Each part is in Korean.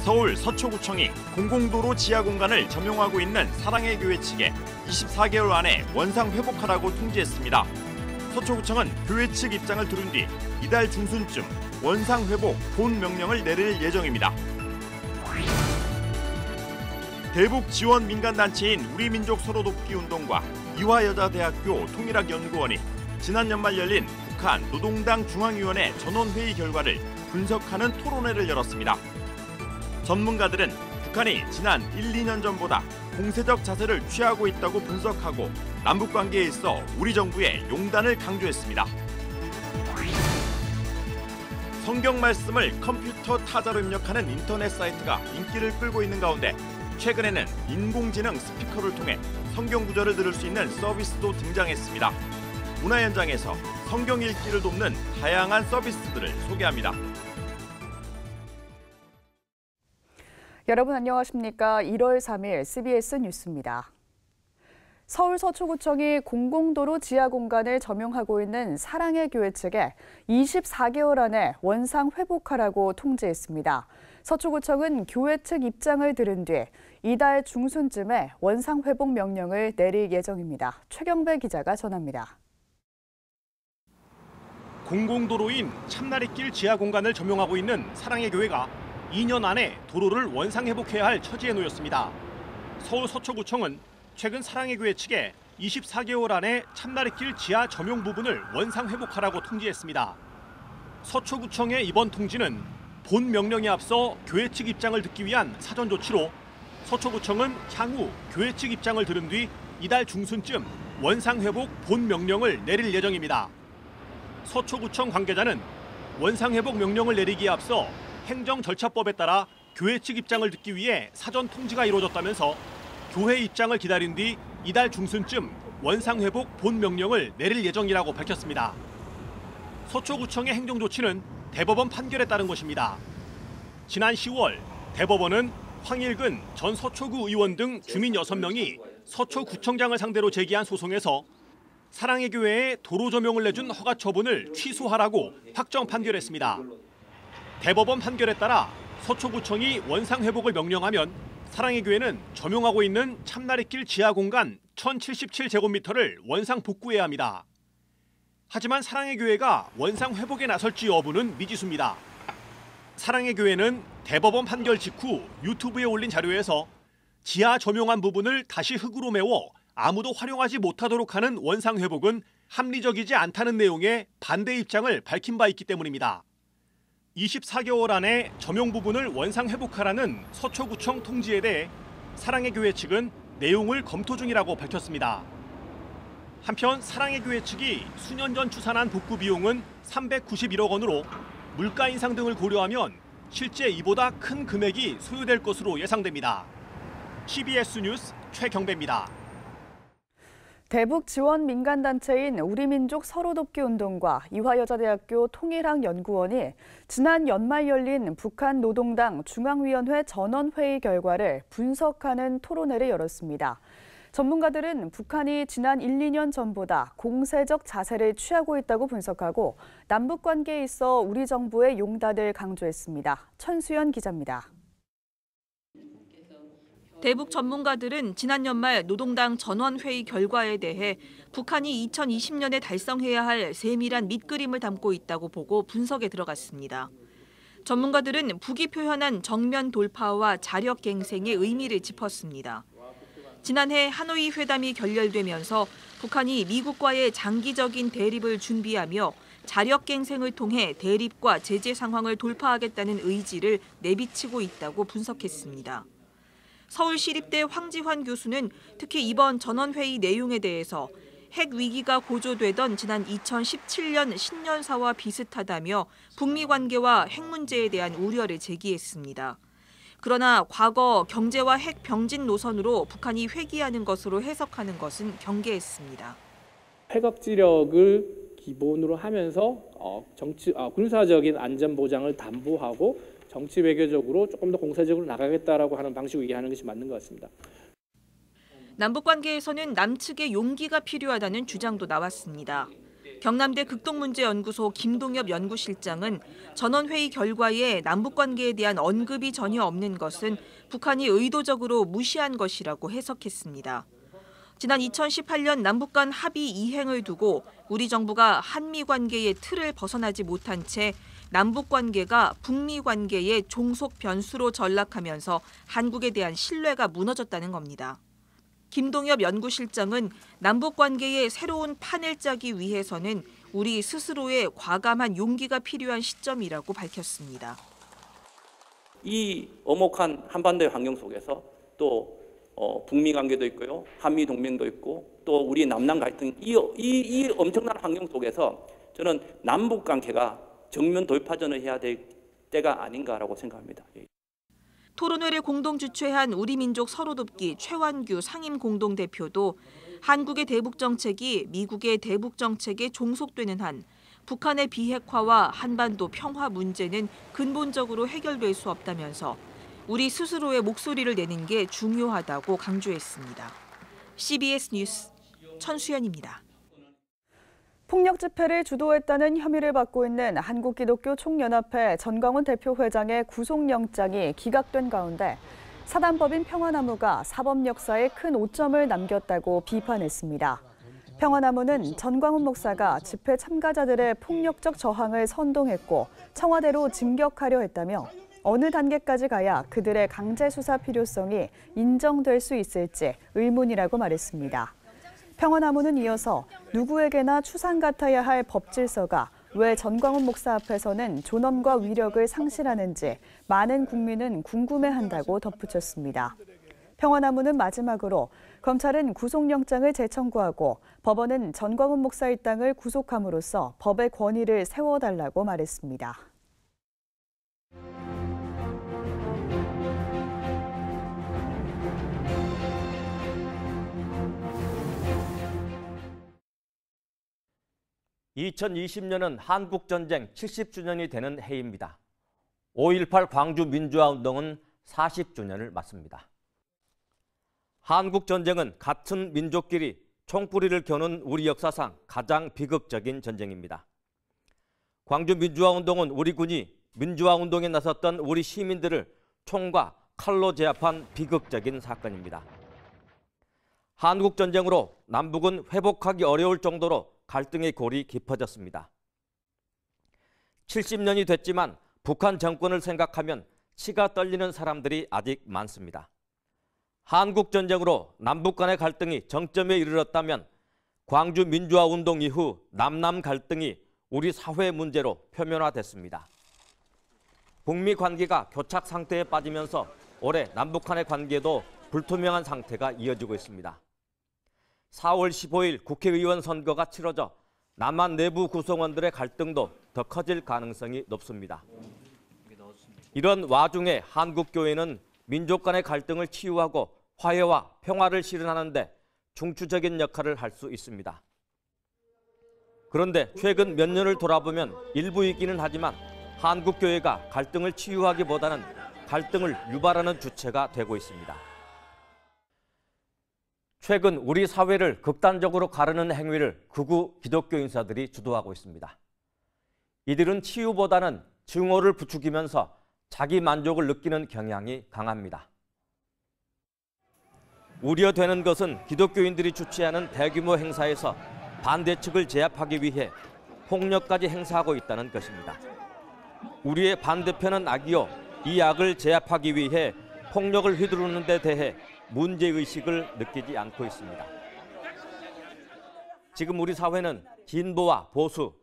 서울 서초구청이 공공도로 지하 공간을 점용하고 있는 사랑의 교회 측에 24개월 안에 원상 회복하라고 통지했습니다. 서초구청은 교회 측 입장을 들은 뒤 이달 중순쯤 원상 회복 본 명령을 내릴 예정입니다. 대북 지원 민간단체인 우리민족 서로돕기 운동과 이화여자대학교 통일학연구원이 지난 연말 열린 북한 노동당 중앙위원회 전원회의 결과를 분석하는 토론회를 열었습니다. 전문가들은 북한이 지난 1, 2년 전보다 공세적 자세를 취하고 있다고 분석하고 남북관계에 있어 우리 정부의 용단을 강조했습니다. 성경 말씀을 컴퓨터 타자로 입력하는 인터넷 사이트가 인기를 끌고 있는 가운데 최근에는 인공지능 스피커를 통해 성경 구절을 들을 수 있는 서비스도 등장했습니다. 문화 현장에서 성경 읽기를 돕는 다양한 서비스들을 소개합니다. 여러분 안녕하십니까? 1월 3일 CBS 뉴스입니다. 서울 서초구청이 공공도로 지하 공간을 점용하고 있는 사랑의 교회 측에 24개월 안에 원상 회복하라고 통지했습니다. 서초구청은 교회 측 입장을 들은 뒤 이달 중순쯤에 원상 회복 명령을 내릴 예정입니다. 최경배 기자가 전합니다. 공공도로인 참나리길 지하 공간을 점용하고 있는 사랑의 교회가 2년 안에 도로를 원상 회복해야 할 처지에 놓였습니다. 서울 서초구청은 최근 사랑의 교회 측에 24개월 안에 참나리길 지하 점용 부분을 원상 회복하라고 통지했습니다. 서초구청의 이번 통지는 본 명령에 앞서 교회 측 입장을 듣기 위한 사전 조치로 서초구청은 향후 교회 측 입장을 들은 뒤 이달 중순쯤 원상 회복 본 명령을 내릴 예정입니다. 서초구청 관계자는 원상 회복 명령을 내리기에 앞서 행정 절차법에 따라 교회 측 입장을 듣기 위해 사전 통지가 이루어졌다면서 교회 입장을 기다린 뒤 이달 중순쯤 원상 회복 본 명령을 내릴 예정이라고 밝혔습니다. 서초구청의 행정 조치는 대법원 판결에 따른 것입니다. 지난 10월 대법원은 황일근 전 서초구 의원 등 주민 6명이 서초구청장을 상대로 제기한 소송에서 사랑의 교회에 도로 점용을 내준 허가 처분을 취소하라고 확정 판결했습니다. 대법원 판결에 따라 서초구청이 원상 회복을 명령하면 사랑의 교회는 점용하고 있는 참나리길 지하 공간 1077제곱미터를 원상 복구해야 합니다. 하지만 사랑의 교회가 원상 회복에 나설지 여부는 미지수입니다. 사랑의 교회는 대법원 판결 직후 유튜브에 올린 자료에서 지하 점용한 부분을 다시 흙으로 메워 아무도 활용하지 못하도록 하는 원상 회복은 합리적이지 않다는 내용의 반대 입장을 밝힌 바 있기 때문입니다. 24개월 안에 점용 부분을 원상 회복하라는 서초구청 통지에 대해 사랑의 교회 측은 내용을 검토 중이라고 밝혔습니다. 한편 사랑의 교회 측이 수년 전 추산한 복구 비용은 391억 원으로 물가 인상 등을 고려하면 실제 이보다 큰 금액이 소요될 것으로 예상됩니다. CBS 뉴스 최경배입니다. 대북 지원 민간단체인 우리민족 서로돕기 운동과 이화여자대학교 통일학연구원이 지난 연말 열린 북한 노동당 중앙위원회 전원회의 결과를 분석하는 토론회를 열었습니다. 전문가들은 북한이 지난 1, 2년 전보다 공세적 자세를 취하고 있다고 분석하고 남북 관계에 있어 우리 정부의 용단을 강조했습니다. 천수연 기자입니다. 대북 전문가들은 지난 연말 노동당 전원회의 결과에 대해 북한이 2020년에 달성해야 할 세밀한 밑그림을 담고 있다고 보고 분석에 들어갔습니다. 전문가들은 북이 표현한 정면 돌파와 자력 갱생의 의미를 짚었습니다. 지난해 하노이 회담이 결렬되면서 북한이 미국과의 장기적인 대립을 준비하며 자력 갱생을 통해 대립과 제재 상황을 돌파하겠다는 의지를 내비치고 있다고 분석했습니다. 서울시립대 황지환 교수는 특히 이번 전원회의 내용에 대해서 핵 위기가 고조되던 지난 2017년 신년사와 비슷하다며 북미 관계와 핵 문제에 대한 우려를 제기했습니다. 그러나 과거 경제와 핵 병진 노선으로 북한이 회귀하는 것으로 해석하는 것은 경계했습니다. 핵억지력을 기본으로 하면서 군사적인 안전 보장을 담보하고 정치 외교적으로 조금 더 공세적으로 나가겠다라고 하는 방식으로 얘기하는 것이 맞는 것 같습니다. 남북 관계에서는 남측의 용기가 필요하다는 주장도 나왔습니다. 경남대 극동문제연구소 김동엽 연구실장은 전원회의 결과에 남북관계에 대한 언급이 전혀 없는 것은 북한이 의도적으로 무시한 것이라고 해석했습니다. 지난 2018년 남북 간 합의 이행을 두고 우리 정부가 한미 관계의 틀을 벗어나지 못한 채 남북 관계가 북미 관계의 종속 변수로 전락하면서 한국에 대한 신뢰가 무너졌다는 겁니다. 김동엽 연구실장은 남북 관계의 새로운 판을 짜기 위해서는 우리 스스로의 과감한 용기가 필요한 시점이라고 밝혔습니다. 이 엄혹한 한반도의 환경 속에서 또 북미 관계도 있고요, 한미 동맹도 있고 또 우리 남남 갈등 이 엄청난 환경 속에서 저는 남북 관계가 정면 돌파전을 해야 될 때가 아닌가라고 생각합니다. 토론회를 공동 주최한 우리민족 서로돕기 최완규 상임공동대표도 한국의 대북 정책이 미국의 대북 정책에 종속되는 한 북한의 비핵화와 한반도 평화 문제는 근본적으로 해결될 수 없다면서 우리 스스로의 목소리를 내는 게 중요하다고 강조했습니다. CBS 뉴스 천수연입니다. 폭력 집회를 주도했다는 혐의를 받고 있는 한국기독교총연합회 전광훈 대표회장의 구속영장이 기각된 가운데 사단법인 평화나무가 사법 역사에 큰 오점을 남겼다고 비판했습니다. 평화나무는 전광훈 목사가 집회 참가자들의 폭력적 저항을 선동했고 청와대로 진격하려 했다며 어느 단계까지 가야 그들의 강제 수사 필요성이 인정될 수 있을지 의문이라고 말했습니다. 평화나무는 이어서 누구에게나 추상 같아야 할 법 질서가 왜 전광훈 목사 앞에서는 존엄과 위력을 상실하는지 많은 국민은 궁금해한다고 덧붙였습니다. 평화나무는 마지막으로 검찰은 구속영장을 재청구하고 법원은 전광훈 목사 일당을 구속함으로써 법의 권위를 세워달라고 말했습니다. (2020년은) 한국전쟁 70주년이 되는 해입니다. 5.18 광주민주화운동은 40주년을 맞습니다. 한국전쟁은 같은 민족끼리 총뿌리를 겨눈 우리 역사상 가장 비극적인 전쟁입니다. 광주민주화운동은 우리 군이 민주화운동에 나섰던 우리 시민들을 총과 칼로 제압한 비극적인 사건입니다. 한국전쟁으로 남북은 회복하기 어려울 정도로 갈등의 골이 깊어졌습니다. 70년이 됐지만 북한 정권을 생각하면 치가 떨리는 사람들이 아직 많습니다. 한국전쟁으로 남북 간의 갈등이 정점에 이르렀다면 광주 민주화운동 이후 남남 갈등이 우리 사회 문제로 표면화됐습니다. 북미 관계가 교착 상태에 빠지면서 올해 남북 간의 관계도 불투명한 상태가 이어지고 있습니다. 4월 15일 국회의원 선거가 치러져 남한 내부 구성원들의 갈등도 더 커질 가능성이 높습니다. 이런 와중에 한국교회는 민족 간의 갈등을 치유하고 화해와 평화를 실현하는 데 중추적인 역할을 할 수 있습니다. 그런데 최근 몇 년을 돌아보면 일부이기는 하지만 한국교회가 갈등을 치유하기보다는 갈등을 유발하는 주체가 되고 있습니다. 최근 우리 사회를 극단적으로 가르는 행위를 극우 기독교 인사들이 주도하고 있습니다. 이들은 치유보다는 증오를 부추기면서 자기 만족을 느끼는 경향이 강합니다. 우려되는 것은 기독교인들이 주최하는 대규모 행사에서 반대 측을 제압하기 위해 폭력까지 행사하고 있다는 것입니다. 우리의 반대편은 악이요, 이 악을 제압하기 위해 폭력을 휘두르는 데 대해 문제의식을 느끼지 않고 있습니다. 지금 우리 사회는 진보와 보수,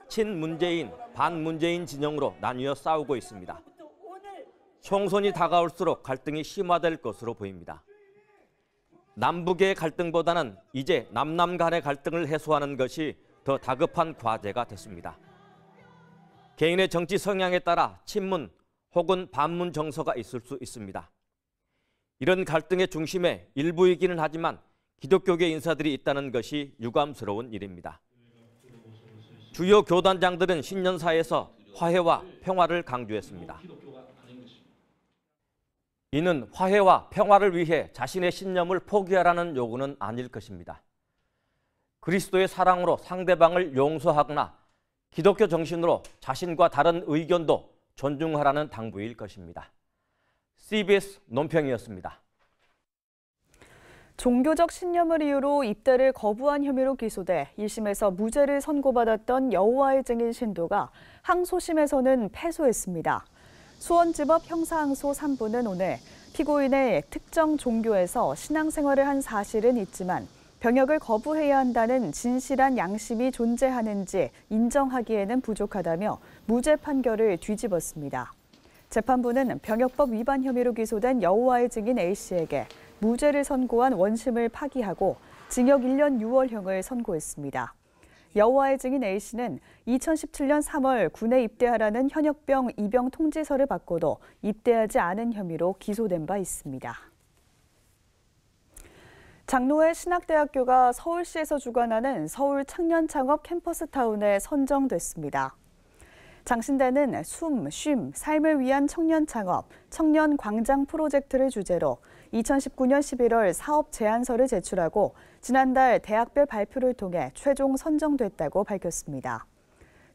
친문재인, 반문재인 진영으로 나뉘어 싸우고 있습니다. 총선이 다가올수록 갈등이 심화될 것으로 보입니다. 남북의 갈등보다는 이제 남남 간의 갈등을 해소하는 것이 더 다급한 과제가 됐습니다. 개인의 정치 성향에 따라 친문 혹은 반문 정서가 있을 수 있습니다. 이런 갈등의 중심에 일부이기는 하지만 기독교계 인사들이 있다는 것이 유감스러운 일입니다. 주요 교단장들은 신년사에서 화해와 평화를 강조했습니다. 이는 화해와 평화를 위해 자신의 신념을 포기하라는 요구는 아닐 것입니다. 그리스도의 사랑으로 상대방을 용서하거나 기독교 정신으로 자신과 다른 의견도 존중하라는 당부일 것입니다. CBS 논평이었습니다. 종교적 신념을 이유로 입대를 거부한 혐의로 기소돼 1심에서 무죄를 선고받았던 여호와의 증인 신도가 항소심에서는 패소했습니다. 수원지법 형사항소 3부는 오늘 피고인의 특정 종교에서 신앙생활을 한 사실은 있지만 병역을 거부해야 한다는 진실한 양심이 존재하는지 인정하기에는 부족하다며 무죄 판결을 뒤집었습니다. 재판부는 병역법 위반 혐의로 기소된 여호와의 증인 A씨에게 무죄를 선고한 원심을 파기하고 징역 1년 6월형을 선고했습니다. 여호와의 증인 A씨는 2017년 3월 군에 입대하라는 현역병 입영 통지서를 받고도 입대하지 않은 혐의로 기소된 바 있습니다. 장로회 신학대학교가 서울시에서 주관하는 서울 청년창업 캠퍼스타운에 선정됐습니다. 장신대는 숨, 쉼, 삶을 위한 청년 창업, 청년 광장 프로젝트를 주제로 2019년 11월 사업 제안서를 제출하고 지난달 대학별 발표를 통해 최종 선정됐다고 밝혔습니다.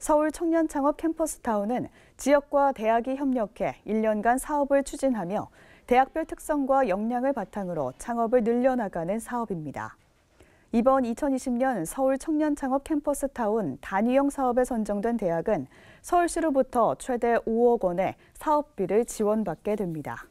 서울 청년 창업 캠퍼스타운은 지역과 대학이 협력해 1년간 사업을 추진하며 대학별 특성과 역량을 바탕으로 창업을 늘려나가는 사업입니다. 이번 2020년 서울 청년 창업 캠퍼스타운 단위형 사업에 선정된 대학은 서울시로부터 최대 5억 원의 사업비를 지원받게 됩니다.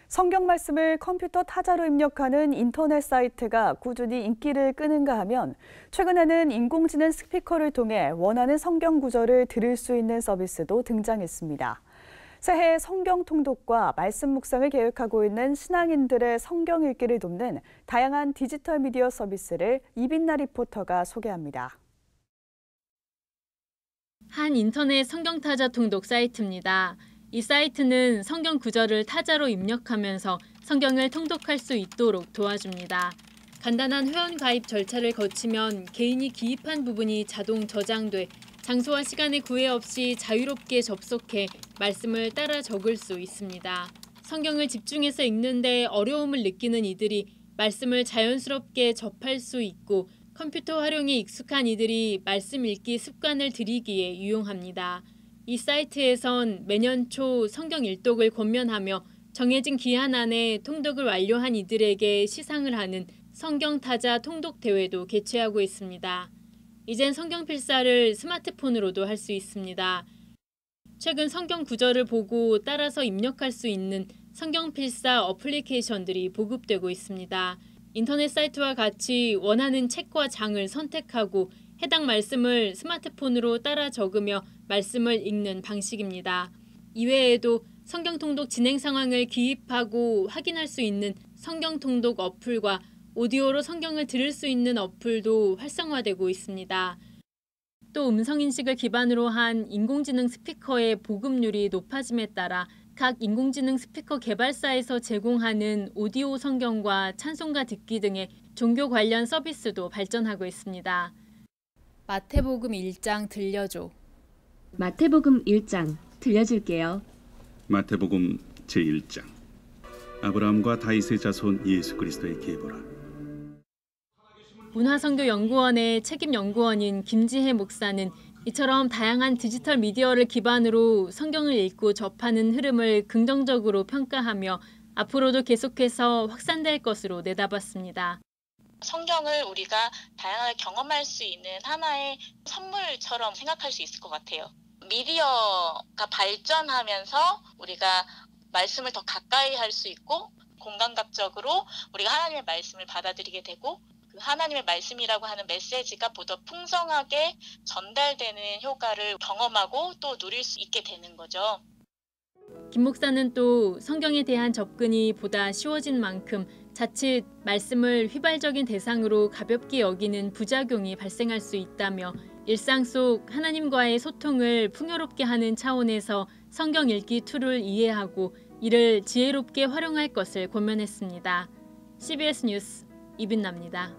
성경 말씀을 컴퓨터 타자로 입력하는 인터넷 사이트가 꾸준히 인기를 끄는가 하면 최근에는 인공지능 스피커를 통해 원하는 성경 구절을 들을 수 있는 서비스도 등장했습니다. 새해 성경 통독과 말씀 묵상을 계획하고 있는 신앙인들의 성경 읽기를 돕는 다양한 디지털 미디어 서비스를 이빈나 리포터가 소개합니다. 한 인터넷 성경 타자 통독 사이트입니다. 이 사이트는 성경 구절을 타자로 입력하면서 성경을 통독할 수 있도록 도와줍니다. 간단한 회원 가입 절차를 거치면 개인이 기입한 부분이 자동 저장돼 장소와 시간의 구애 없이 자유롭게 접속해 말씀을 따라 적을 수 있습니다. 성경을 집중해서 읽는데 어려움을 느끼는 이들이 말씀을 자연스럽게 접할 수 있고 컴퓨터 활용에 익숙한 이들이 말씀 읽기 습관을 들이기에 유용합니다. 이 사이트에선 매년 초 성경 일독을 권면하며 정해진 기한 안에 통독을 완료한 이들에게 시상을 하는 성경 타자 통독 대회도 개최하고 있습니다. 이젠 성경 필사를 스마트폰으로도 할 수 있습니다. 최근 성경 구절을 보고 따라서 입력할 수 있는 성경 필사 어플리케이션들이 보급되고 있습니다. 인터넷 사이트와 같이 원하는 책과 장을 선택하고 해당 말씀을 스마트폰으로 따라 적으며 말씀을 읽는 방식입니다. 이외에도 성경 통독 진행 상황을 기입하고 확인할 수 있는 성경 통독 어플과 오디오로 성경을 들을 수 있는 어플도 활성화되고 있습니다. 또 음성 인식을 기반으로 한 인공지능 스피커의 보급률이 높아짐에 따라 각 인공지능 스피커 개발사에서 제공하는 오디오 성경과 찬송가 듣기 등의 종교 관련 서비스도 발전하고 있습니다. 마태복음 1장 들려줘. 마태복음 1장 들려줄게요. 마태복음 제1장 아브라함과 다윗의 자손 예수 그리스도의 계보라. 문화선교연구원의 책임연구원인 김지혜 목사는 이처럼 다양한 디지털 미디어를 기반으로 성경을 읽고 접하는 흐름을 긍정적으로 평가하며 앞으로도 계속해서 확산될 것으로 내다봤습니다. 성경을 우리가 다양하게 경험할 수 있는 하나의 선물처럼 생각할 수 있을 것 같아요. 미디어가 발전하면서 우리가 말씀을 더 가까이 할 수 있고 공감각적으로 우리가 하나님의 말씀을 받아들이게 되고 그 하나님의 말씀이라고 하는 메시지가 보다 풍성하게 전달되는 효과를 경험하고 또 누릴 수 있게 되는 거죠. 김 목사는 또 성경에 대한 접근이 보다 쉬워진 만큼 자칫 말씀을 휘발적인 대상으로 가볍게 여기는 부작용이 발생할 수 있다며 일상 속 하나님과의 소통을 풍요롭게 하는 차원에서 성경 읽기 툴을 이해하고 이를 지혜롭게 활용할 것을 권면했습니다. CBS 뉴스 이빈나입니다.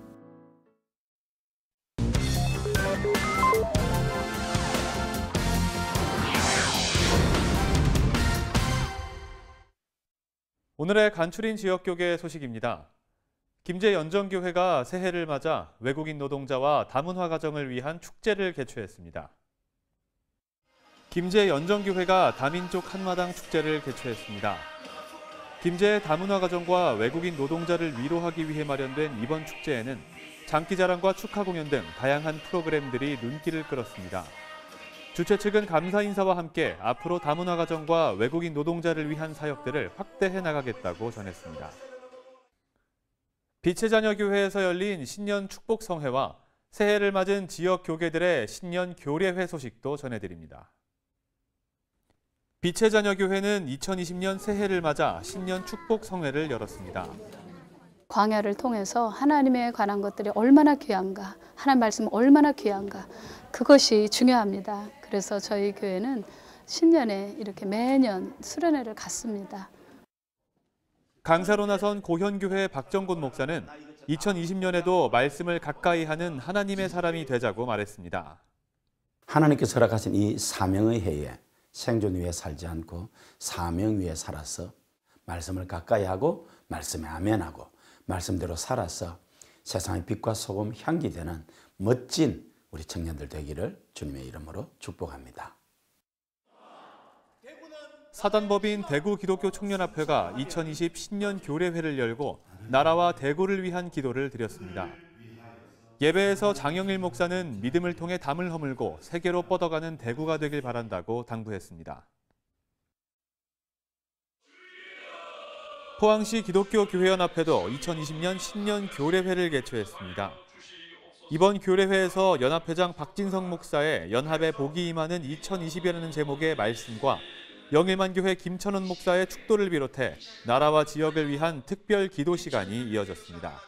오늘의 간추린 지역교계 소식입니다. 김제연정교회가 새해를 맞아 외국인 노동자와 다문화 가정을 위한 축제를 개최했습니다. 김제연정교회가 다민족 한마당 축제를 개최했습니다. 김제 다문화 가정과 외국인 노동자를 위로하기 위해 마련된 이번 축제에는 장기자랑과 축하 공연 등 다양한 프로그램들이 눈길을 끌었습니다. 주최 측은 감사 인사와 함께 앞으로 다문화 가정과 외국인 노동자를 위한 사역들을 확대해 나가겠다고 전했습니다. 빛의 자녀 교회에서 열린 신년 축복 성회와 새해를 맞은 지역 교계들의 신년 교례회 소식도 전해드립니다. 빛의 자녀 교회는 2020년 새해를 맞아 신년 축복 성회를 열었습니다. 광야를 통해서 하나님에 관한 것들이 얼마나 귀한가, 하나님 말씀 얼마나 귀한가, 그것이 중요합니다. 그래서 저희 교회는 신년에 이렇게 매년 수련회를 갖습니다. 강사로 나선 고현교회 박정곤 목사는 2020년에도 말씀을 가까이 하는 하나님의 사람이 되자고 말했습니다. 하나님께서 허락하신 이 사명의 해에 생존 위에 살지 않고 사명 위에 살아서 말씀을 가까이 하고 말씀에 아멘하고 말씀대로 살아서 세상의 빛과 소금 향기 되는 멋진 우리 청년들 되기를 주님의 이름으로 축복합니다. 사단법인 대구기독교청년합회가 2020 신년 교례회를 열고 나라와 대구를 위한 기도를 드렸습니다. 예배에서 장영일 목사는 믿음을 통해 담을 허물고 세계로 뻗어가는 대구가 되길 바란다고 당부했습니다. 포항시 기독교교회연합회도 2020년 신년 교례회를 개최했습니다. 이번 교례회에서 연합회장 박진성 목사의 연합의 복이 임하는 2020이라는 제목의 말씀과 영일만교회 김천원 목사의 축도를 비롯해 나라와 지역을 위한 특별 기도 시간이 이어졌습니다.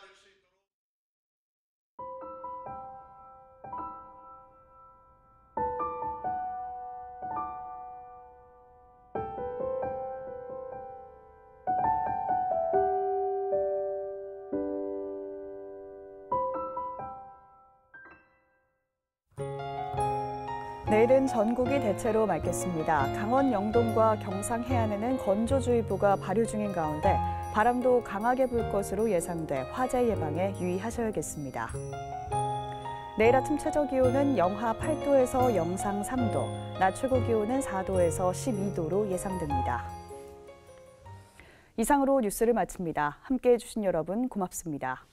내일은 전국이 대체로 맑겠습니다. 강원 영동과 경상 해안에는 건조주의보가 발효 중인 가운데 바람도 강하게 불 것으로 예상돼 화재 예방에 유의하셔야겠습니다. 내일 아침 최저 기온은 영하 8도에서 영상 3도, 낮 최고 기온은 4도에서 12도로 예상됩니다. 이상으로 뉴스를 마칩니다. 함께해 주신 여러분 고맙습니다.